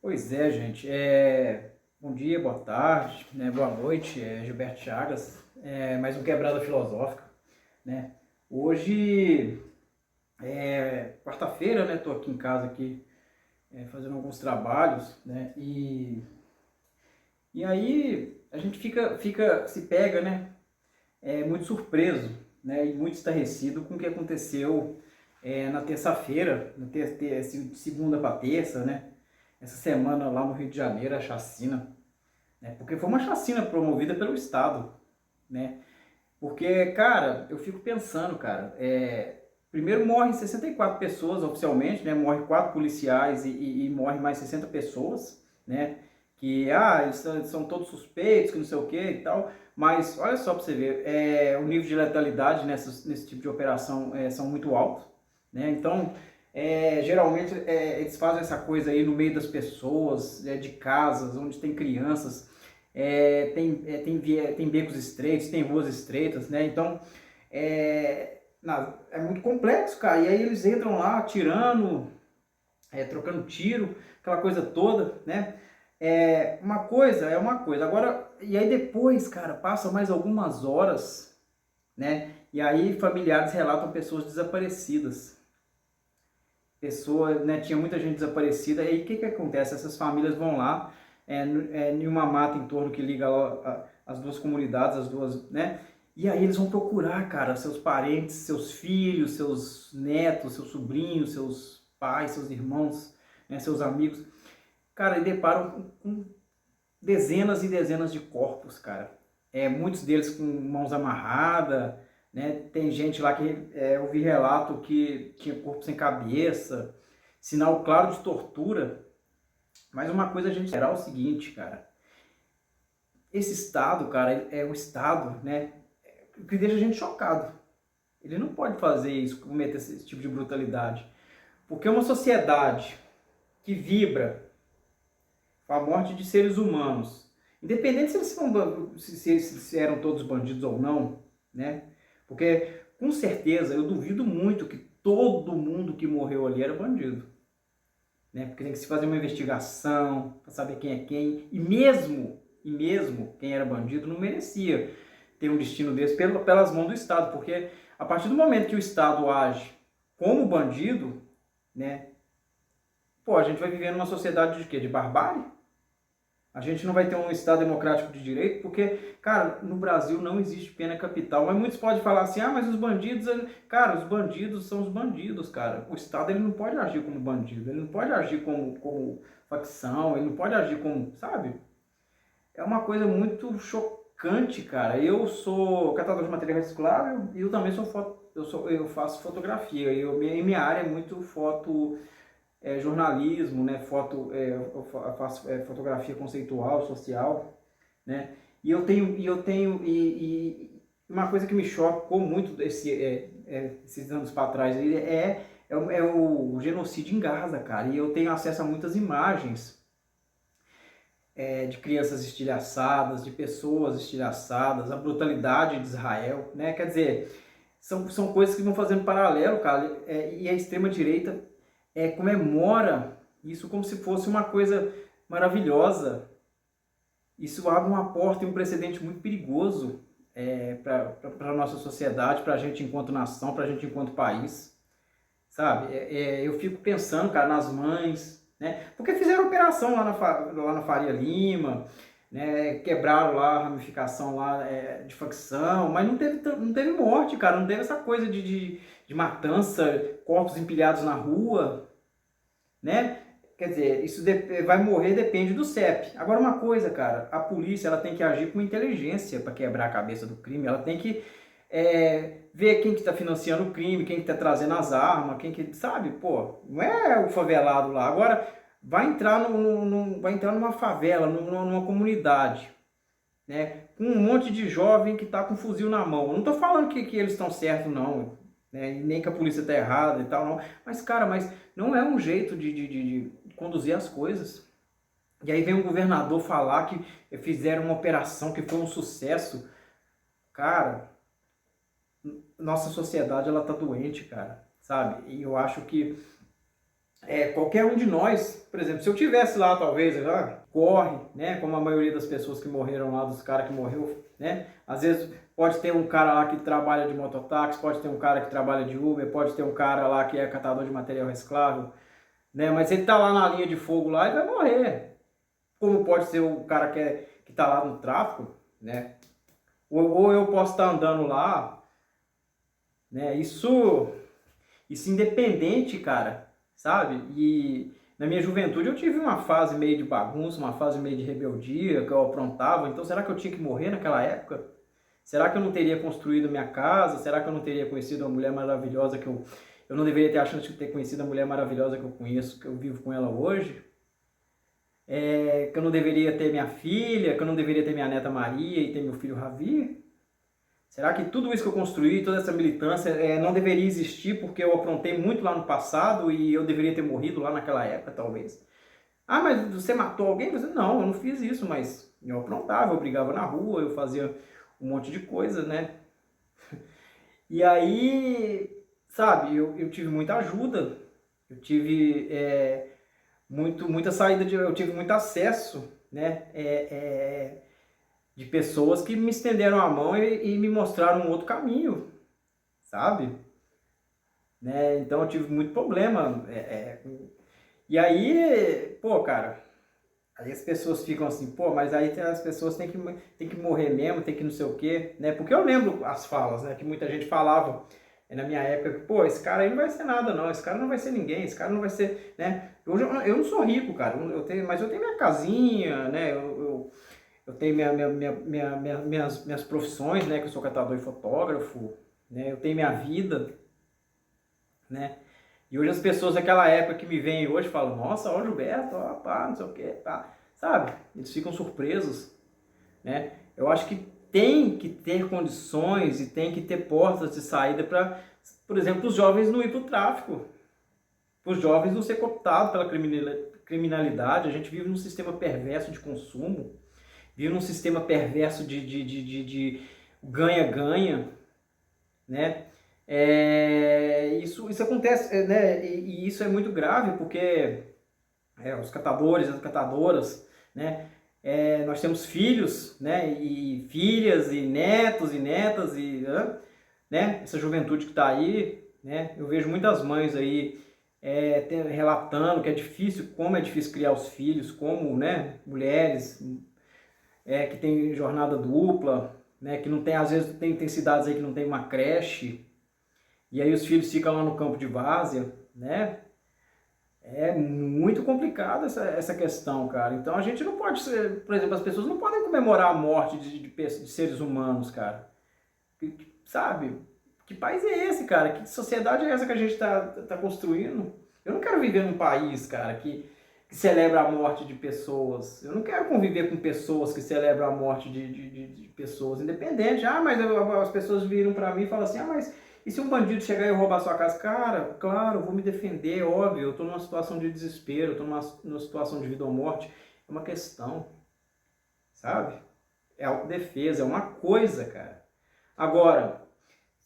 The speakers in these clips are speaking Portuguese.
Pois é, gente. Bom dia, boa tarde, né? Boa noite, Gilberto Chagas. Mais um Quebrada Filosófica, né? Hoje quarta-feira, né? Tô aqui em casa aqui, fazendo alguns trabalhos, né? E aí a gente se pega, né? Muito surpreso, né? E muito estarrecido com o que aconteceu na terça-feira, segunda para terça, né? Essa semana lá no Rio de Janeiro, a chacina, né? Porque foi uma chacina promovida pelo Estado, né? Porque, cara, eu fico pensando, cara, primeiro morrem 64 pessoas oficialmente, né? Morre 4 policiais e morre mais 60 pessoas, né? Que, eles são todos suspeitos, que não sei o que e tal. Mas, olha só pra você ver, o nível de letalidade nesse tipo de operação são muito altos, né? Então, geralmente, eles fazem essa coisa aí no meio das pessoas, de casas, onde tem crianças, tem becos estreitos, tem ruas estreitas, né? Então, é muito complexo, cara. E aí eles entram lá atirando, trocando tiro, aquela coisa toda, né? Uma coisa é uma coisa. Agora, e aí depois, cara, passam mais algumas horas, né? E aí familiares relatam pessoas desaparecidas. Né, tinha muita gente desaparecida. E aí o que acontece? Essas famílias vão lá, em uma mata em torno que liga as duas comunidades, as duas, né? E aí eles vão procurar, cara, seus parentes, seus filhos, seus netos, seus sobrinhos, seus pais, seus irmãos, né, seus amigos. Cara, e deparam com dezenas e dezenas de corpos, cara. Muitos deles com mãos amarradas, né? Tem gente lá que eu vi relato que tinha corpo sem cabeça, sinal claro de tortura. Mas uma coisa a gente será o seguinte, cara. Esse Estado, cara, é um Estado, né? Que deixa a gente chocado. Ele não pode fazer isso, cometer esse tipo de brutalidade. Porque uma sociedade que vibra com a morte de seres humanos, independente se eram todos bandidos ou não, né? Porque com certeza eu duvido muito que todo mundo que morreu ali era bandido, né? Porque tem que se fazer uma investigação para saber quem é quem, e mesmo quem era bandido não merecia ter um destino desse pelas mãos do Estado, porque a partir do momento que o Estado age como bandido, né? Pô, a gente vai viver numa sociedade de quê? De barbárie? A gente não vai ter um Estado democrático de direito, porque, cara, no Brasil não existe pena capital. Mas muitos podem falar assim, mas os bandidos... Cara, os bandidos são os bandidos, cara. O Estado ele não pode agir como bandido, ele não pode agir como facção, ele não pode agir como, sabe? É uma coisa muito chocante, cara. Eu sou catador de material reciclável e eu também eu faço fotografia. Minha área é muito foto jornalismo, né, eu faço fotografia conceitual, social, né, e uma coisa que me chocou muito esses anos para trás o genocídio em Gaza, cara, e eu tenho acesso a muitas imagens de crianças estilhaçadas, de pessoas estilhaçadas, a brutalidade de Israel, né, quer dizer, são coisas que vão fazendo paralelo, cara, e a extrema-direita comemora isso como se fosse uma coisa maravilhosa. Isso abre uma porta e um precedente muito perigoso para a nossa sociedade, para a gente enquanto nação, para a gente enquanto país, sabe? Eu fico pensando, cara, nas mães, né? Porque fizeram operação lá na Faria Lima, né? Quebraram lá a ramificação lá de facção, mas não teve morte, cara, não teve essa coisa de matança, corpos empilhados na rua, né? Quer dizer, isso vai morrer depende do CEP. Agora uma coisa, cara, a polícia ela tem que agir com inteligência para quebrar a cabeça do crime. Ela tem que ver quem que está financiando o crime, quem que está trazendo as armas, quem que sabe, pô, não é o favelado lá. Agora vai entrar vai entrar numa favela, numa comunidade, né? Com um monte de jovem que está com um fuzil na mão. Eu não estou falando que eles estão certos, não, né? E nem que a polícia está errada e tal, não. Mas, cara, não é um jeito de conduzir as coisas. E aí vem um governador falar que fizeram uma operação que foi um sucesso. Cara, nossa sociedade ela tá doente, cara, sabe? E eu acho que qualquer um de nós, por exemplo, se eu tivesse lá, talvez, corre, né, como a maioria das pessoas que morreram lá, dos caras que morreu, né, às vezes pode ter um cara lá que trabalha de mototáxi, pode ter um cara que trabalha de Uber, pode ter um cara lá que é catador de material reciclável, né, mas ele tá lá na linha de fogo lá e vai morrer. Como pode ser o cara que tá lá no tráfico, né, ou eu posso estar andando lá, né, isso independente, cara, sabe? E na minha juventude eu tive uma fase meio de bagunça, uma fase meio de rebeldia, que eu aprontava. Então será que eu tinha que morrer naquela época? Será que eu não teria construído minha casa? Será que eu não teria conhecido uma mulher maravilhosa que eu não deveria ter a chance de ter conhecido a mulher maravilhosa que eu conheço, que eu vivo com ela hoje? Que eu não deveria ter minha filha, que eu não deveria ter minha neta Maria e ter meu filho Ravi? Será que tudo isso que eu construí, toda essa militância, não deveria existir porque eu aprontei muito lá no passado e eu deveria ter morrido lá naquela época, talvez? Ah, mas você matou alguém? Não, eu não fiz isso, mas eu aprontava, eu brigava na rua, eu fazia um monte de coisa, né? E aí, sabe, eu tive muita ajuda, eu tive muita saída, eu tive muito acesso, né? De pessoas que me estenderam a mão e me mostraram um outro caminho, sabe? Né? Então eu tive muito problema. E aí, pô, cara, aí as pessoas ficam assim, pô, mas aí as pessoas têm que morrer mesmo, tem que não sei o quê, né? Porque eu lembro as falas, né, que muita gente falava na minha época, que, pô, esse cara aí não vai ser nada não, esse cara não vai ser ninguém, esse cara não vai ser, né? Hoje eu não sou rico, cara, mas eu tenho minha casinha, né? Eu tenho minhas profissões, né? Que eu sou catador e fotógrafo, né? Eu tenho minha vida, né? E hoje as pessoas daquela época que me veem hoje falam, nossa, ó Gilberto, ó, pá, não sei o que, pá. Sabe? Eles ficam surpresos, né? Eu acho que tem que ter condições e tem que ter portas de saída para, por exemplo, os jovens não ir para o tráfico, para os jovens não ser cooptados pela criminalidade. A gente vive num sistema perverso de consumo, vive num sistema perverso de ganha-ganha, né? Isso acontece, né? E isso é muito grave porque os catadores, as catadoras, né? Nós temos filhos, né? E filhas e netas e, né? Essa juventude que está aí, né? Eu vejo muitas mães aí relatando que é difícil, como é difícil criar os filhos, como, né? Mulheres que tem jornada dupla, né? Que não tem, às vezes tem cidades aí que não tem uma creche. E aí os filhos ficam lá no campo de várzea, né? É muito complicado essa questão, cara. Então a gente não pode ser, por exemplo, as pessoas não podem comemorar a morte de seres humanos, cara. Sabe? Que país é esse, cara? Que sociedade é essa que a gente tá construindo? Eu não quero viver num país, cara, que celebra a morte de pessoas. Eu não quero conviver com pessoas que celebram a morte de pessoas, independente. Ah, mas as pessoas viram pra mim e falam assim, ah, mas e se um bandido chegar e roubar sua casa? Cara, claro, eu vou me defender, óbvio, eu tô numa situação de desespero, eu tô numa situação de vida ou morte. É uma questão, sabe? É autodefesa, é uma coisa, cara. Agora,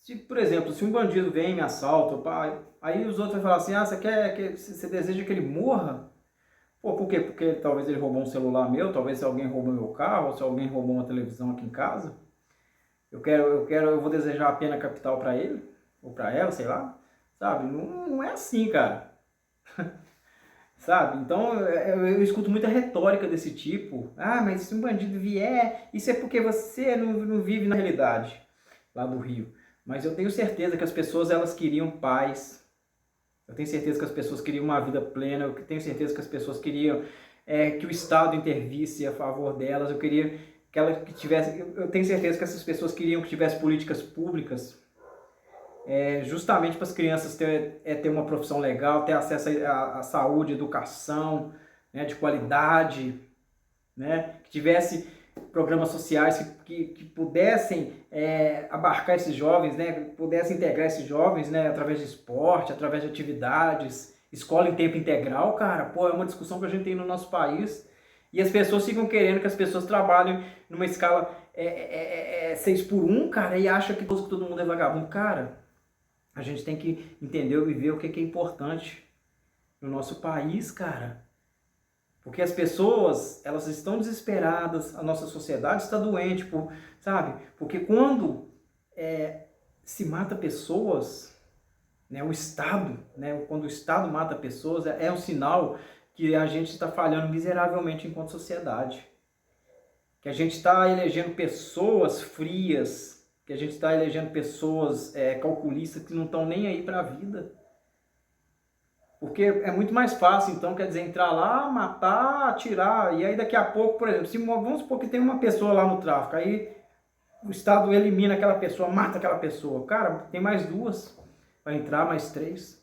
se, por exemplo, se um bandido vem e me assalta, aí os outros vão falar assim, ah, você deseja que ele morra? Pô, por quê? Porque talvez ele roubou um celular meu, talvez alguém roubou meu carro, ou se alguém roubou uma televisão aqui em casa. Eu vou desejar a pena capital para ele, ou para ela, sei lá. Sabe? Não é assim, cara. Sabe? Então eu escuto muita retórica desse tipo. Ah, mas se um bandido vier, isso é porque você não vive na realidade lá do Rio. Mas eu tenho certeza que as pessoas elas queriam paz. Eu tenho certeza que as pessoas queriam uma vida plena. Eu tenho certeza que as pessoas queriam que o Estado intervisse a favor delas. Eu queria que tivesse. Eu tenho certeza que essas pessoas queriam que tivesse políticas públicas justamente para as crianças ter uma profissão legal, ter acesso à saúde, educação, né, de qualidade, né, que tivesse programas sociais que pudessem abarcar esses jovens, né, pudessem integrar esses jovens, né, através de esporte, através de atividades, escola em tempo integral, cara, pô, é uma discussão que a gente tem no nosso país e as pessoas ficam querendo que as pessoas trabalhem numa escala 6x1, cara, e acham que todo mundo é vagabundo, cara. A gente tem que entender e ver o que é importante, no nosso país, cara. Porque as pessoas, elas estão desesperadas, a nossa sociedade está doente, sabe? Porque quando se mata pessoas, né, o Estado, né, quando o Estado mata pessoas, é um sinal que a gente está falhando miseravelmente enquanto sociedade. Que a gente está elegendo pessoas frias, que a gente está elegendo pessoas calculistas que não estão nem aí para a vida. Porque é muito mais fácil, então, quer dizer, entrar lá, matar, atirar, e aí daqui a pouco, por exemplo, vamos supor que tem uma pessoa lá no tráfico, aí o Estado elimina aquela pessoa, mata aquela pessoa. Cara, tem mais duas, vai entrar mais três.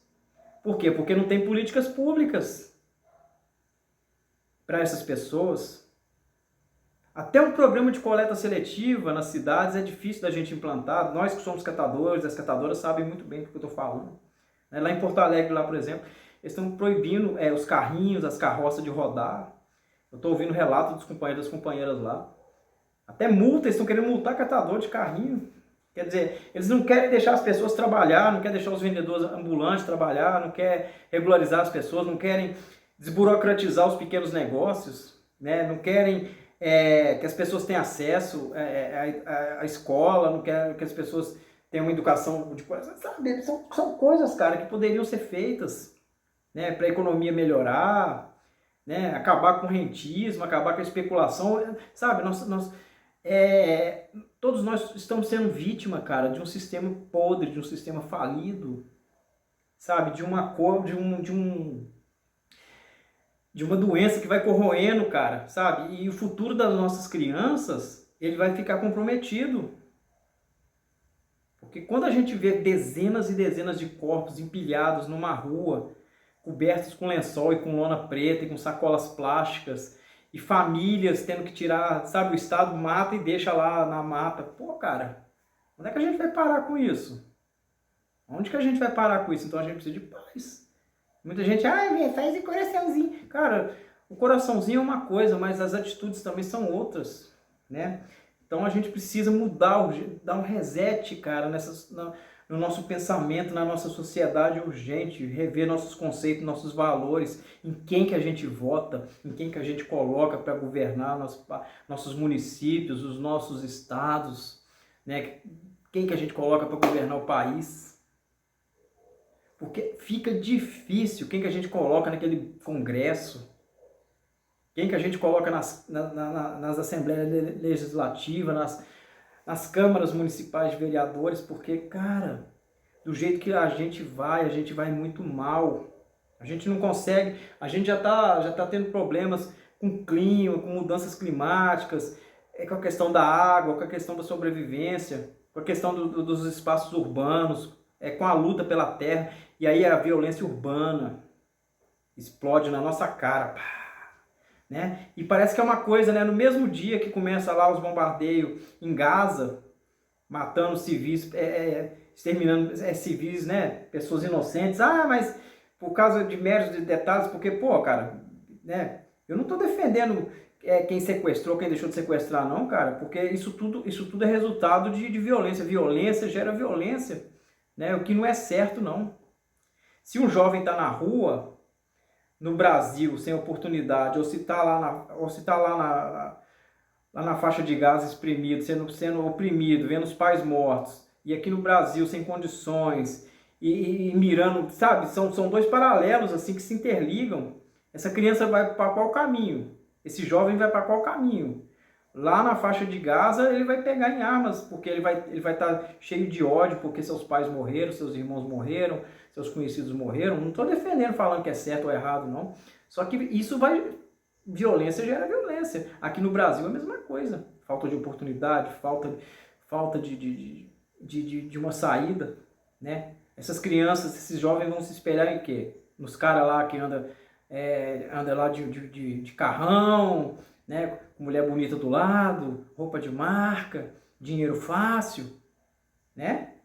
Por quê? Porque não tem políticas públicas para essas pessoas. Até um programa de coleta seletiva nas cidades é difícil da gente implantar. Nós que somos catadores, as catadoras sabem muito bem do que eu estou falando. Lá em Porto Alegre, lá, por exemplo, eles estão proibindo os carrinhos, as carroças de rodar. Eu estou ouvindo relato dos companheiros e das companheiras lá. Até multa, eles estão querendo multar catador de carrinho. Quer dizer, eles não querem deixar as pessoas trabalhar, não querem deixar os vendedores ambulantes trabalhar, não querem regularizar as pessoas, não querem desburocratizar os pequenos negócios, né? Não querem que as pessoas tenham acesso à escola, não querem que as pessoas tenham uma educação de coisas, sabe? São coisas, cara, que poderiam ser feitas, né, para a economia melhorar, né, acabar com o rentismo, acabar com a especulação, sabe? Todos nós estamos sendo vítima, cara, de um sistema podre, de um sistema falido, sabe? De uma doença que vai corroendo, cara, sabe? E o futuro das nossas crianças, ele vai ficar comprometido. Porque quando a gente vê dezenas e dezenas de corpos empilhados numa rua, cobertos com lençol e com lona preta e com sacolas plásticas, e famílias tendo que tirar, sabe, o Estado mata e deixa lá na mata. Pô, cara, onde é que a gente vai parar com isso? Onde que a gente vai parar com isso? Então a gente precisa de paz. Muita gente, faz de coraçãozinho. Cara, o coraçãozinho é uma coisa, mas as atitudes também são outras, né? Então a gente precisa mudar, dar um reset, cara, no nosso pensamento, na nossa sociedade urgente, rever nossos conceitos, nossos valores, em quem que a gente vota, em quem que a gente coloca para governar nossos municípios, os nossos estados, né? Quem que a gente coloca para governar o país. Porque fica difícil quem que a gente coloca naquele congresso, quem que a gente coloca nas assembleias legislativas, nas câmaras municipais de vereadores, porque, cara, do jeito que a gente vai muito mal. A gente não consegue, a gente já tá tendo problemas com clima, com mudanças climáticas, com a questão da água, com a questão da sobrevivência, com a questão dos espaços urbanos, com a luta pela terra, e aí a violência urbana explode na nossa cara, pá, né? E parece que é uma coisa, né? No mesmo dia que começa lá os bombardeios em Gaza, matando civis, exterminando civis, né? Pessoas inocentes. Mas por causa de meros detalhes, porque, pô, cara, né? Eu não estou defendendo quem sequestrou, quem deixou de sequestrar, não, cara, porque isso tudo é resultado de violência. Violência gera violência, né? O que não é certo, não. Se um jovem está na rua, no Brasil, sem oportunidade, ou se está lá na faixa de Gaza exprimido, sendo oprimido, vendo os pais mortos, e aqui no Brasil sem condições, e mirando, sabe, são dois paralelos assim que se interligam. Essa criança vai para qual caminho? Esse jovem vai para qual caminho? Lá na faixa de Gaza ele vai pegar em armas, porque ele vai estar cheio de ódio, porque seus pais morreram, seus irmãos morreram, seus conhecidos morreram. Não estou defendendo, falando que é certo ou errado, não. Só que isso violência gera violência. Aqui no Brasil é a mesma coisa. Falta de oportunidade, falta de uma saída, né? Essas crianças, esses jovens vão se espelhar em quê? Nos caras lá que anda lá de carrão, né? Com mulher bonita do lado, roupa de marca, dinheiro fácil, né?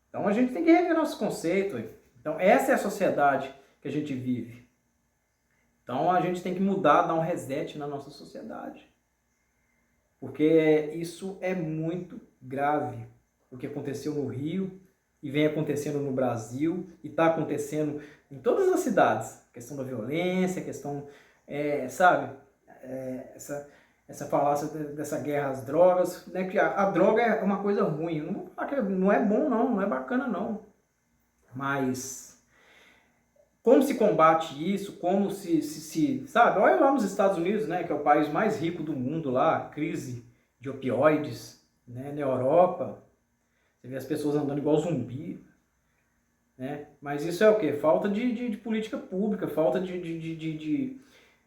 Então a gente tem que rever nossos conceitos. Então essa é a sociedade que a gente vive. Então a gente tem que mudar, dar um reset na nossa sociedade. Porque isso é muito grave. O que aconteceu no Rio, e vem acontecendo no Brasil e está acontecendo em todas as cidades. A questão da violência, a questão, sabe, essa falácia dessa guerra às drogas, né, que a droga é uma coisa ruim. Eu não vou falar que não é bom não, não é bacana não. Mas como se combate isso, como sabe, olha lá nos Estados Unidos, né, que é o país mais rico do mundo lá, crise de opioides, né, na Europa, você vê as pessoas andando igual zumbi, né, mas isso é o quê? Falta de política pública, falta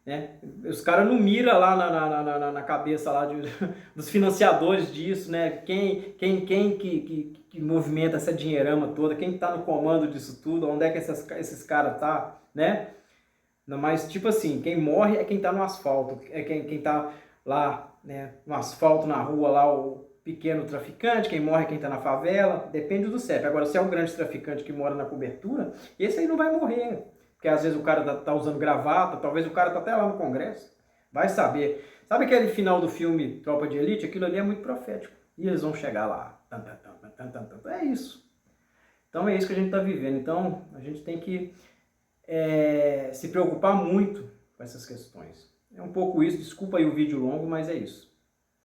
né, os caras não miram lá na cabeça lá dos financiadores disso, né, quem que movimenta essa dinheirama toda, quem está no comando disso tudo, onde é que esses caras tá, né? Mas tipo assim, quem morre é quem está no asfalto, é quem tá lá, né, no asfalto, na rua lá, o pequeno traficante, quem morre é quem está na favela, depende do CEP. Agora, se é o grande traficante que mora na cobertura, esse aí não vai morrer, porque às vezes o cara tá usando gravata, talvez o cara tá até lá no Congresso, vai saber. Sabe aquele final do filme Tropa de Elite? Aquilo ali é muito profético, e eles vão chegar lá. É isso. Então é isso que a gente está vivendo. Então a gente tem que se preocupar muito com essas questões. É um pouco isso, desculpa aí o vídeo longo, mas é isso.